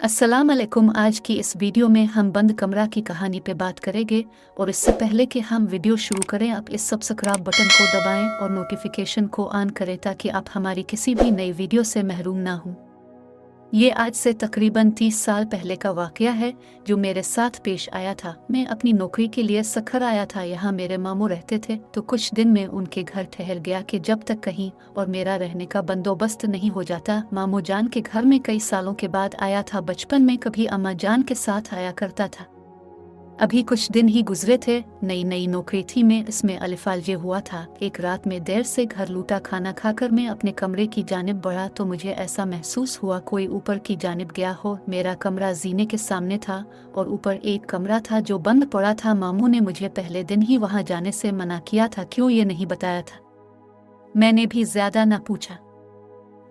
अस्सलाम अलैकुम। आज की इस वीडियो में हम बंद कमरा की कहानी पे बात करेंगे और इससे पहले कि हम वीडियो शुरू करें आप इस सब्सक्राइब बटन को दबाएं और नोटिफिकेशन को ऑन करें ताकि आप हमारी किसी भी नई वीडियो से महरूम ना हों। ये आज से तकरीबन 30 साल पहले का वाक़या है जो मेरे साथ पेश आया था। मैं अपनी नौकरी के लिए सखर आया था। यहाँ मेरे मामू रहते थे तो कुछ दिन में उनके घर ठहर गया कि जब तक कहीं और मेरा रहने का बंदोबस्त नहीं हो जाता। मामू जान के घर में कई सालों के बाद आया था। बचपन में कभी अम्मा जान के साथ आया करता था। अभी कुछ दिन ही गुजरे थे, नई नई नौकरी थी मैं इसमें अलिफाल ये हुआ था। एक रात में देर से घर लूटा। खाना खाकर मैं अपने कमरे की जानिब बढ़ा तो मुझे ऐसा महसूस हुआ कोई ऊपर की जानिब गया हो। मेरा कमरा जीने के सामने था और ऊपर एक कमरा था जो बंद पड़ा था। मामू ने मुझे पहले दिन ही वहां जाने से मना किया था। क्यों ये नहीं बताया था? मैंने भी ज्यादा न पूछा,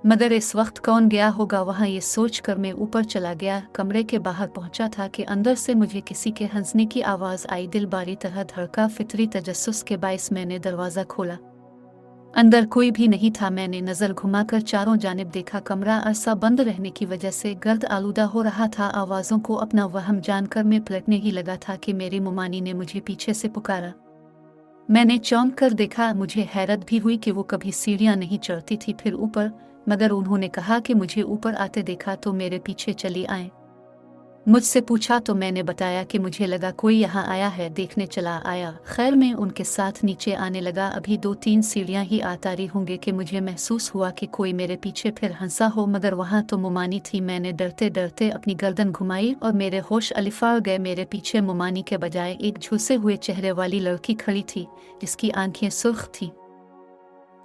मगर इस वक्त कौन गया होगा वहाँ ये सोच कर मैं ऊपर चला गया। कमरे के बाहर पहुंचा था कि अंदर से मुझे किसी के हंसने की आवाज़ आई। दिल बारी तरह धड़का। फितरी तजस्सुस के बाइस मैंने दरवाज़ा खोला। अंदर कोई भी नहीं था। मैंने नज़र घुमाकर चारों जानिब देखा। कमरा अरसा बंद रहने की वजह से गर्द आलूदा हो रहा था। आवाज़ों को अपना वहम जानकर मैं पलटने ही लगा था कि मेरी मुमानी ने मुझे पीछे से पुकारा। मैंने चौंक कर देखा। मुझे हैरत भी हुई कि वो कभी सीढ़ियाँ नहीं चढ़ती थी फिर ऊपर, मगर उन्होंने कहा कि मुझे ऊपर आते देखा तो मेरे पीछे चली आए। मुझसे पूछा तो मैंने बताया कि मुझे लगा कोई यहाँ आया है, देखने चला आया। खैर मैं उनके साथ नीचे आने लगा। अभी 2-3 सीढ़ियाँ ही आतारी होंगे कि मुझे महसूस हुआ कि कोई मेरे पीछे फिर हंसा हो, मगर वहाँ तो मुमानी थी। मैंने डरते डरते अपनी गर्दन घुमाई और मेरे होश अलिफाड़ गए। मेरे पीछे मुमानी के बजाय एक झुलसे हुए चेहरे वाली लड़की खड़ी थी जिसकी आंखें सुर्ख थीं।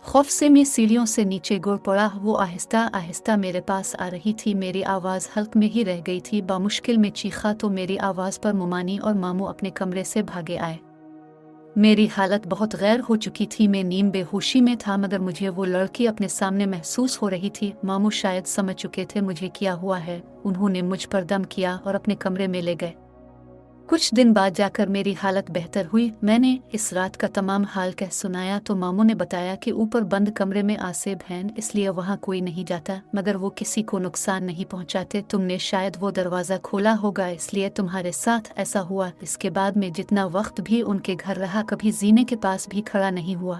खौफ से मैं सीढ़ियों से नीचे गिर पड़ा। वो आहिस्ता आहिस्ता मेरे पास आ रही थी। मेरी आवाज़ हल्क में ही रह गई थी। बामुश्किल में चीखा तो मेरी आवाज़ पर मुमानी और मामू अपने कमरे से भागे आए। मेरी हालत बहुत गैर हो चुकी थी। मैं नीम बेहोशी में था, मगर मुझे वो लड़की अपने सामने महसूस हो रही थी। मामू शायद समझ चुके थे मुझे क्या हुआ है। उन्होंने मुझ पर दम किया और अपने कमरे में ले गए। कुछ दिन बाद जाकर मेरी हालत बेहतर हुई। मैंने इस रात का तमाम हाल कह सुनाया तो मामू ने बताया कि ऊपर बंद कमरे में आसेब हैं, इसलिए वहाँ कोई नहीं जाता, मगर वो किसी को नुकसान नहीं पहुँचाते। तुमने शायद वो दरवाज़ा खोला होगा, इसलिए तुम्हारे साथ ऐसा हुआ। इसके बाद मैं जितना वक्त भी उनके घर रहा कभी जीने के पास भी खड़ा नहीं हुआ।